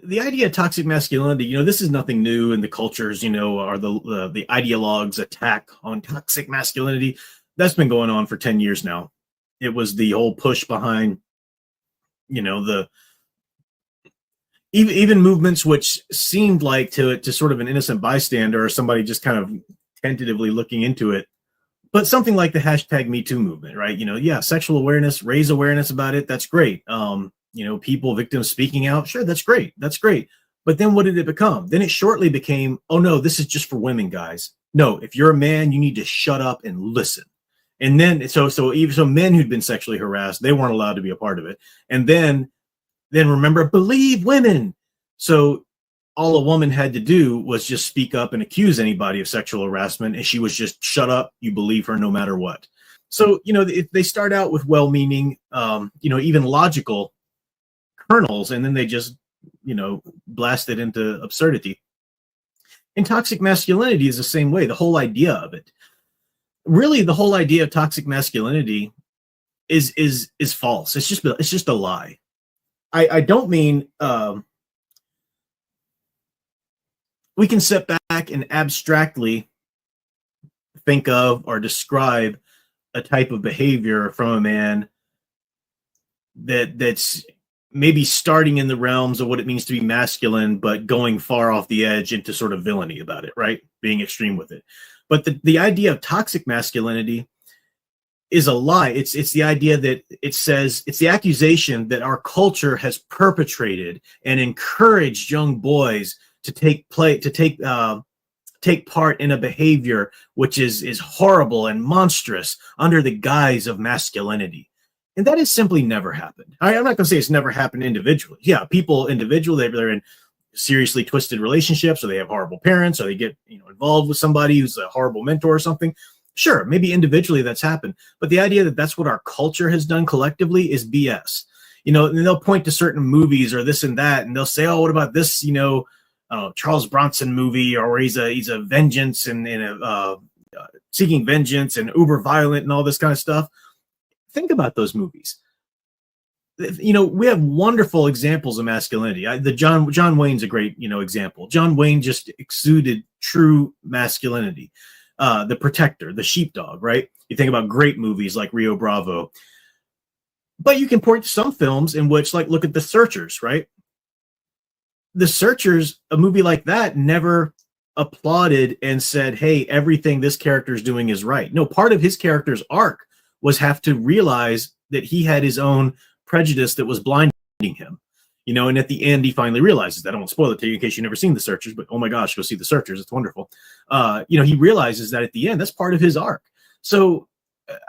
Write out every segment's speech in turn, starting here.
the idea of toxic masculinity, this is nothing new in the cultures, are the ideologues' attack on toxic masculinity. That's been going on for 10 years now. It was the whole push behind, the even movements which seemed like to sort of an innocent bystander or somebody just kind of tentatively looking into it. But something like the hashtag Me Too movement, right? Yeah, sexual awareness, raise awareness about it. That's great. People, victims speaking out. Sure, that's great. That's great. But then what did it become? Then it shortly became, oh no, this is just for women, guys. No, if you're a man, you need to shut up and listen. And then, so men who'd been sexually harassed, they weren't allowed to be a part of it. And then remember, believe women. So all a woman had to do was just speak up and accuse anybody of sexual harassment, and she was just shut up. You believe her no matter what. So, they start out with well-meaning, even logical kernels, and then they just, blast it into absurdity. And toxic masculinity is the same way. The whole idea of it, really, the whole idea of toxic masculinity is false. It's just a lie. I don't mean we can sit back and abstractly think of or describe a type of behavior from a man that's maybe starting in the realms of what it means to be masculine, but going far off the edge into sort of villainy about it, right? Being extreme with it. But the idea of toxic masculinity is a lie. It's the idea that it's the accusation that our culture has perpetrated and encouraged young boys to take part in a behavior which is horrible and monstrous under the guise of masculinity. And that has simply never happened. I'm not going to say it's never happened individually. Yeah, people individually, they're in seriously twisted relationships, or they have horrible parents, or they get involved with somebody who's a horrible mentor or something. Sure, maybe individually that's happened. But the idea that that's what our culture has done collectively is BS. And they'll point to certain movies or this and that, and they'll say, oh, what about this, Charles Bronson movie, or where he's a vengeance and seeking vengeance and uber violent and all this kind of stuff. Think about those movies. We have wonderful examples of masculinity. John Wayne's a great, example. John Wayne just exuded true masculinity. The Protector, the Sheepdog, right? You think about great movies like Rio Bravo. But you can point to some films in which, like, look at The Searchers, right? The Searchers, a movie like that, never applauded and said, hey, everything this character is doing is right. No, part of his character's arc was have to realize that he had his own prejudice that was blinding him. And at the end, he finally realizes that. I won't spoil it to you in case you've never seen The Searchers, but oh my gosh, go see The Searchers. It's wonderful. He realizes that at the end, that's part of his arc. So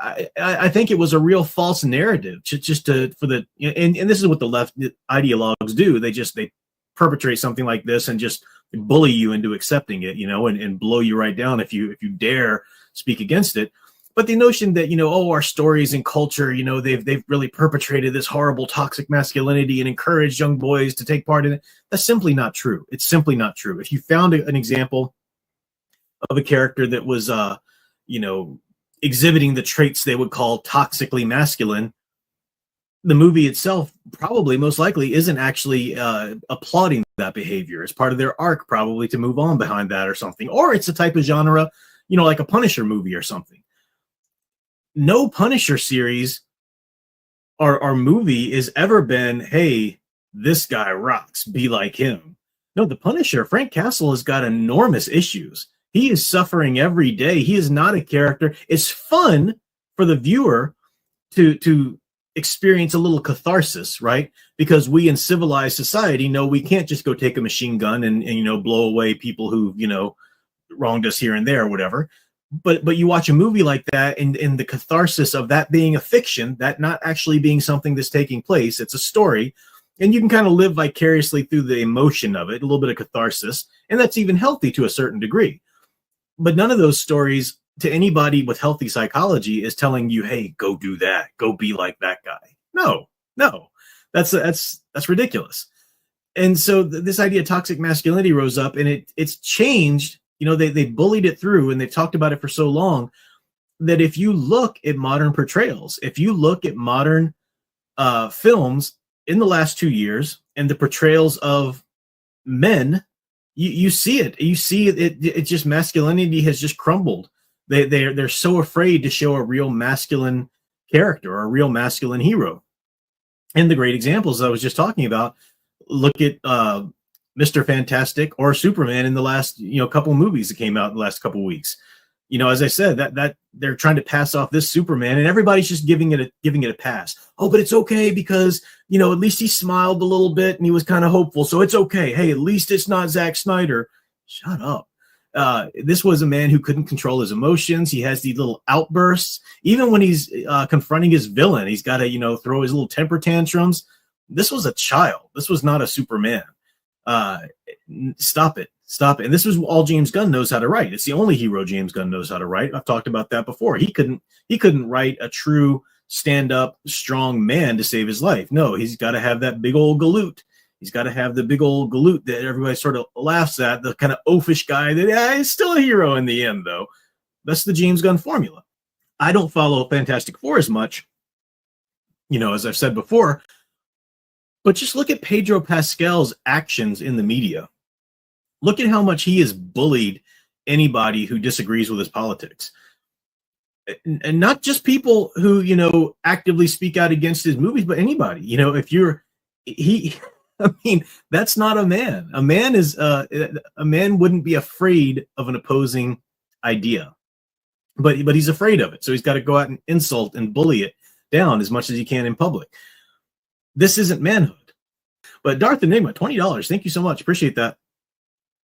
I think it was a real false narrative and this is what the left ideologues do. They perpetrate something like this and just bully you into accepting it, and blow you right down if you dare speak against it. But the notion that, our stories and culture, they've really perpetrated this horrible toxic masculinity and encouraged young boys to take part in it, that's simply not true. It's simply not true. If you found an example of a character that was, exhibiting the traits they would call toxically masculine, the movie itself probably most likely isn't actually applauding that behavior. It's part of their arc probably to move on behind that or something. Or it's a type of genre, like a Punisher movie or something. No Punisher series or movie has ever been, hey, this guy rocks, be like him. No, the Punisher, Frank Castle, has got enormous issues. He is suffering every day. He is not a character. It's fun for the viewer to experience a little catharsis, right? Because we in civilized society know we can't just go take a machine gun and blow away people who, wronged us here and there or whatever. But you watch a movie like that, and the catharsis of that being a fiction, that not actually being something that's taking place, it's a story, and you can kind of live vicariously through the emotion of it, a little bit of catharsis, and that's even healthy to a certain degree. But none of those stories, to anybody with healthy psychology, is telling you, hey, go do that, go be like that guy. No, that's ridiculous. And so this idea of toxic masculinity rose up, and it's changed. They bullied it through, and they've talked about it for so long that if you look at modern portrayals, if you look at modern films in the last 2 years and the portrayals of men, you see it. You see it just masculinity has just crumbled. They're so afraid to show a real masculine character or a real masculine hero. And the great examples I was just talking about, look at Mr. Fantastic or Superman in the last couple movies that came out in the last couple weeks. As I said, that they're trying to pass off this Superman, and everybody's just giving it a pass. Oh, but it's okay because at least he smiled a little bit and he was kind of hopeful, so it's okay. Hey, at least it's not Zack Snyder. Shut up. This was a man who couldn't control his emotions. He has these little outbursts, even when he's confronting his villain. He's got to throw his little temper tantrums. This was a child. This was not a Superman. Stop it. And this is all James Gunn knows how to write. It's the only hero James Gunn knows how to write. I've talked about that before. He couldn't write a true stand-up, strong man to save his life. No, he's got to have that big old galoot. He's got to have the big old galoot that everybody sort of laughs at, the kind of oafish guy that is still a hero in the end, though. That's the James Gunn formula. I don't follow Fantastic Four as much, as I've said before, but just look at Pedro Pascal's actions in the media. Look at how much he has bullied anybody who disagrees with his politics. And not just people who, actively speak out against his movies, but anybody. That's not a man. A man wouldn't be afraid of an opposing idea. But he's afraid of it. So he's got to go out and insult and bully it down as much as he can in public. This isn't manhood. But Darth Enigma, $20. Thank you so much. Appreciate that.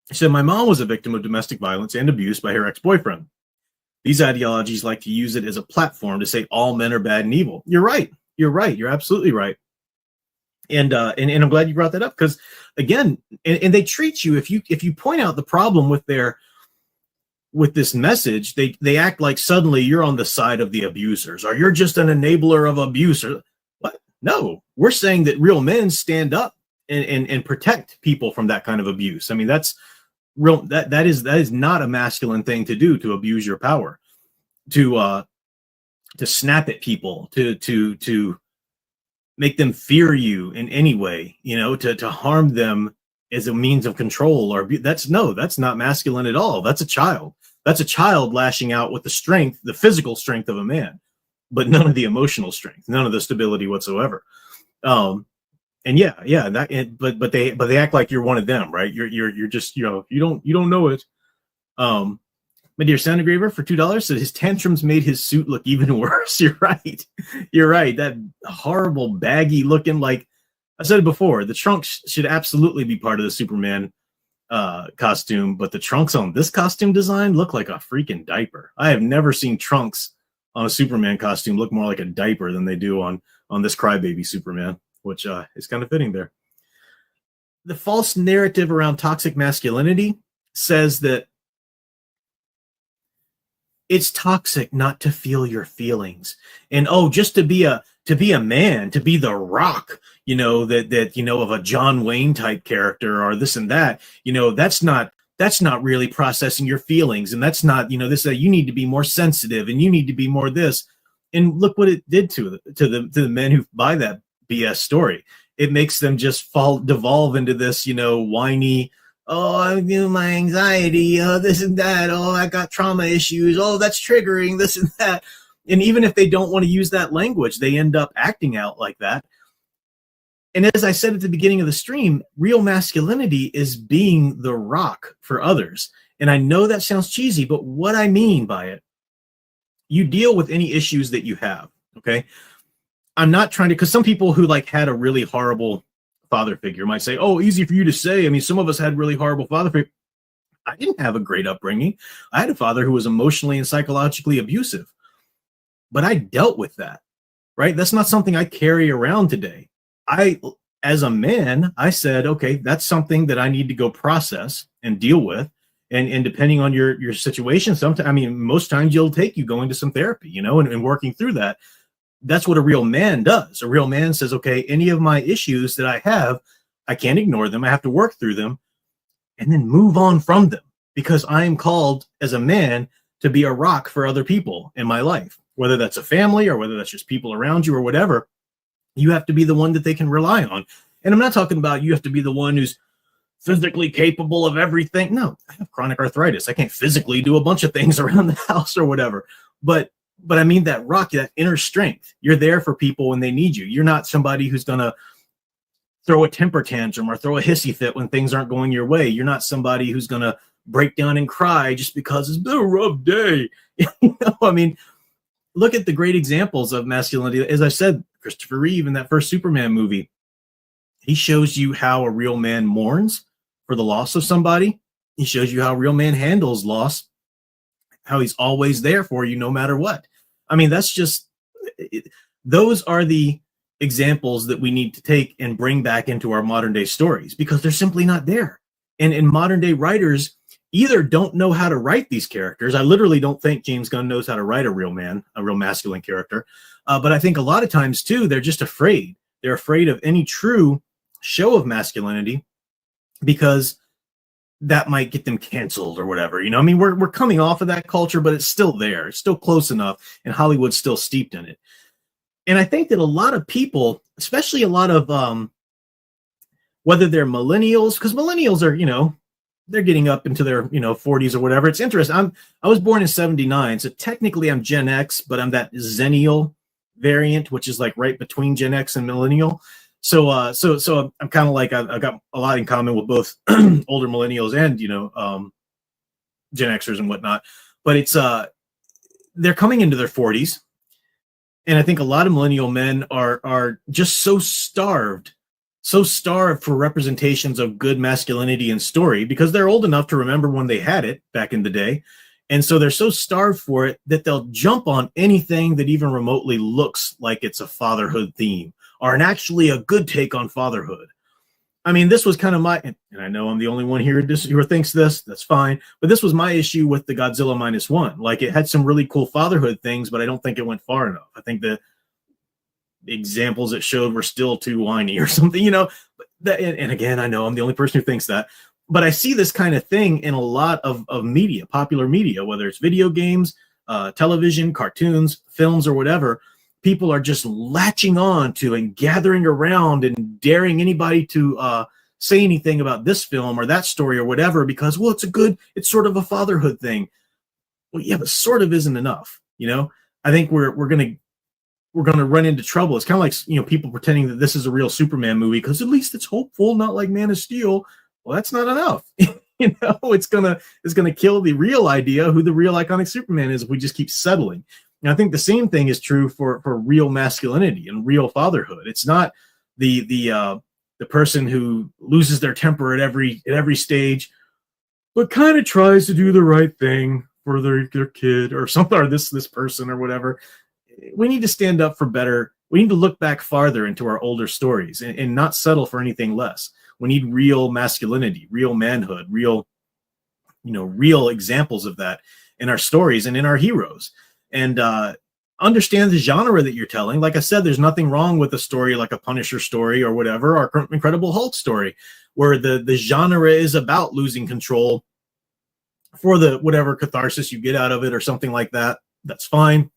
He said, my mom was a victim of domestic violence and abuse by her ex-boyfriend. These ideologies like to use it as a platform to say all men are bad and evil. You're right. You're absolutely right. And I'm glad you brought that up because, again, and they treat you, if you point out the problem with this message, they act like suddenly you're on the side of the abusers or you're just an enabler of abuse. What? No, we're saying that real men stand up and protect people from that kind of abuse. I mean, that's real. That is not a masculine thing to do, to abuse your power, to snap at people, to make them fear you in any way, to harm them as a means of control or that's not masculine at all. That's a child. That's a child lashing out with the physical strength of a man, but none of the emotional strength, none of the stability whatsoever. And but they act like you're one of them, right? You're just, you don't know it. My dear Sound Engraver for $2 said his tantrums made his suit look even worse. You're right. That horrible baggy looking, like I said it before, the trunks should absolutely be part of the Superman costume, but the trunks on this costume design look like a freaking diaper. I have never seen trunks on a Superman costume look more like a diaper than they do on this crybaby Superman, which is kind of fitting there. The false narrative around toxic masculinity says that it's toxic not to feel your feelings, and just to be a man, to be the Rock, that of a John Wayne type character or this and that, that's not really processing your feelings, and that's not, this you need to be more sensitive and you need to be more this. And look what it did to the men who buy that BS story. It makes them just devolve into this, whiny, my anxiety, this and that, I got trauma issues, that's triggering, this and that. And even if they don't want to use that language, they end up acting out like that. And as I said at the beginning of the stream, real masculinity is being the Rock for others. And I know that sounds cheesy, but what I mean by it, you deal with any issues that you have, okay? I'm not trying to, because some people who had a really horrible father figure might say, easy for you to say. I mean, some of us had really horrible father figure. I didn't have a great upbringing. I had a father who was emotionally and psychologically abusive, but I dealt with that, right? That's not something I carry around today. As a man, I said, okay, that's something that I need to go process and deal with. And depending on your situation, most times you'll take you going to some therapy, and working through that. That's what a real man does. A real man says, okay, any of my issues that I have, I can't ignore them. I have to work through them and then move on from them, because I am called as a man to be a rock for other people in my life, whether that's a family or whether that's just people around you or whatever. You have to be the one that they can rely on. And I'm not talking about you have to be the one who's physically capable of everything. No, I have chronic arthritis. I can't physically do a bunch of things around the house or whatever. But I mean that that inner strength. You're there for people when they need you. You're not somebody who's gonna throw a temper tantrum or throw a hissy fit when things aren't going your way. You're not somebody who's gonna break down and cry just because it's been a rough day. I mean, look at the great examples of masculinity. As I said, Christopher Reeve in that first Superman movie, he shows you how a real man mourns for the loss of somebody. He shows you how a real man handles loss, how he's always there for you no matter what. I mean, that's just, those are the examples that we need to take and bring back into our modern day stories, because they're simply not there. And modern day writers either don't know how to write these characters. I literally don't think James Gunn knows how to write a real man, a real masculine character. But I think a lot of times too, they're just afraid. They're afraid of any true show of masculinity because that might get them canceled or whatever. I mean, we're coming off of that culture, but it's still there. It's still close enough, and Hollywood's still steeped in it. And I think that a lot of people, especially a lot of whether they're millennials, because millennials are, they're getting up into their 40s or whatever. It's interesting. I was born in 79, so technically I'm Gen X, but I'm that Zennial variant, which is like right between Gen X and millennial. So I'm kind of like I've got a lot in common with both older millennials and Gen Xers and whatnot. But it's they're coming into their 40s, and I think a lot of millennial men are just so starved for representations of good masculinity and story, because they're old enough to remember when they had it back in the day. And so they're so starved for it that they'll jump on anything that even remotely looks like it's a fatherhood theme or actually a good take on fatherhood. I mean, this was kind of my, and I know I'm the only one here who thinks this, that's fine, but this was my issue with the Godzilla -1. Like, it had some really cool fatherhood things, but I don't think it went far enough. I think the examples it showed were still too whiny or something, and again, I know I'm the only person who thinks that, but I see this kind of thing in a lot of media, popular media, whether it's video games, television, cartoons, films, or whatever. People are just latching on to and gathering around and daring anybody to say anything about this film or that story or whatever, because, well, it's sort of a fatherhood thing. Well, yeah, but sort of isn't enough. I think we're going to run into trouble. It's kind of like, people pretending that this is a real Superman movie because at least it's hopeful, not like Man of Steel. Well, that's not enough. It's gonna kill the real idea who the real iconic Superman is if we just keep settling. And I think the same thing is true for real masculinity and real fatherhood. It's not the person who loses their temper at every stage, but kind of tries to do the right thing for their kid or something, or this person or whatever. We need to stand up for better. We need to look back farther into our older stories and not settle for anything less. We need real masculinity, real manhood, real examples of that in our stories and in our heroes. And understand the genre that you're telling. Like I said, there's nothing wrong with a story like a Punisher story or whatever, or Incredible Hulk story, where the genre is about losing control for the whatever catharsis you get out of it or something like that. That's fine.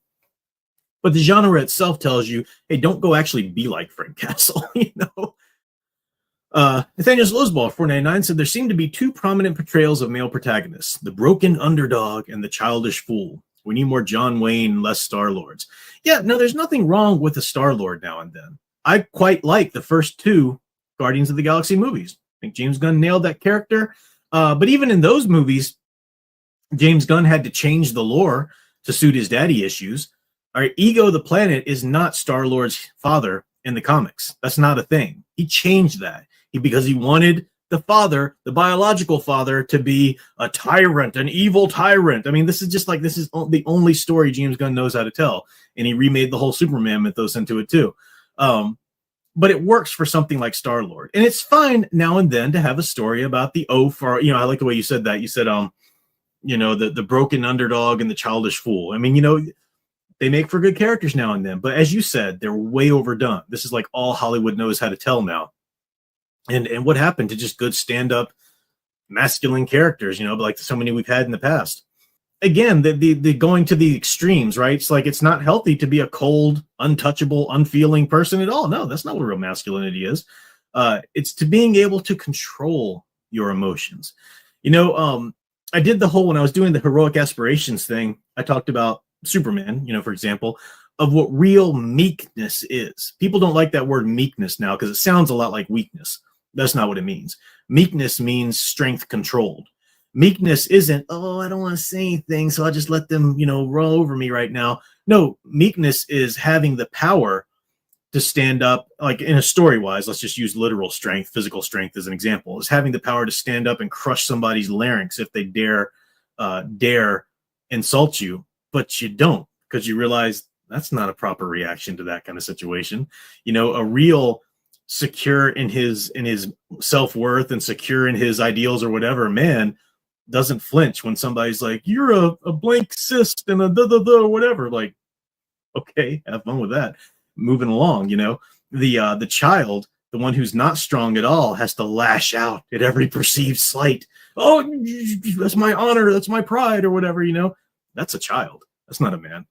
But the genre itself tells you, hey, don't go actually be like Frank Castle, Nathaniel Losball, 499, said there seem to be two prominent portrayals of male protagonists, the broken underdog and the childish fool. We need more John Wayne, less Star-Lords. Yeah, no, there's nothing wrong with a Star-Lord now and then. I quite like the first two Guardians of the Galaxy movies. I think James Gunn nailed that character. But even in those movies, James Gunn had to change the lore to suit his daddy issues. All right, Ego the Planet is not Star-Lord's father in the comics. That's not a thing. He changed that because he wanted the father, the biological father, to be a tyrant, an evil tyrant. I mean, this is the only story James Gunn knows how to tell. And he remade the whole Superman mythos into it too. But it works for something like Star-Lord. And it's fine now and then to have a story about the I like the way you said that. You said, the broken underdog and the childish fool. I mean, they make for good characters now and then. But as you said, they're way overdone. This is like all Hollywood knows how to tell now. And what happened to just good stand-up masculine characters, like so many we've had in the past? Again, the going to the extremes, right? It's like it's not healthy to be a cold, untouchable, unfeeling person at all. No, that's not what real masculinity is. It's to being able to control your emotions. You know, I did the whole, when I was doing the heroic aspirations thing, I talked about Superman, you know, for example, of what real meekness is. People don't like that word meekness now because it sounds a lot like weakness. That's not what it means. Meekness means strength controlled. Meekness isn't, oh, I don't want to say anything, so I'll just let them, you know, roll over me right now. No, meekness is having the power to stand up, like in a story wise, let's just use literal strength, physical strength as an example, is having the power to stand up and crush somebody's larynx if they dare insult you, but you don't, because you realize that's not a proper reaction to that kind of situation. You know, a real secure in his self-worth and secure in his ideals or whatever man doesn't flinch when somebody's like, you're a blank cyst and a or whatever. Like, okay, have fun with that. Moving along, you know, the child, the one who's not strong at all, has to lash out at every perceived slight. Oh, that's my honor, that's my pride, or whatever, you know. That's a child. That's not a man.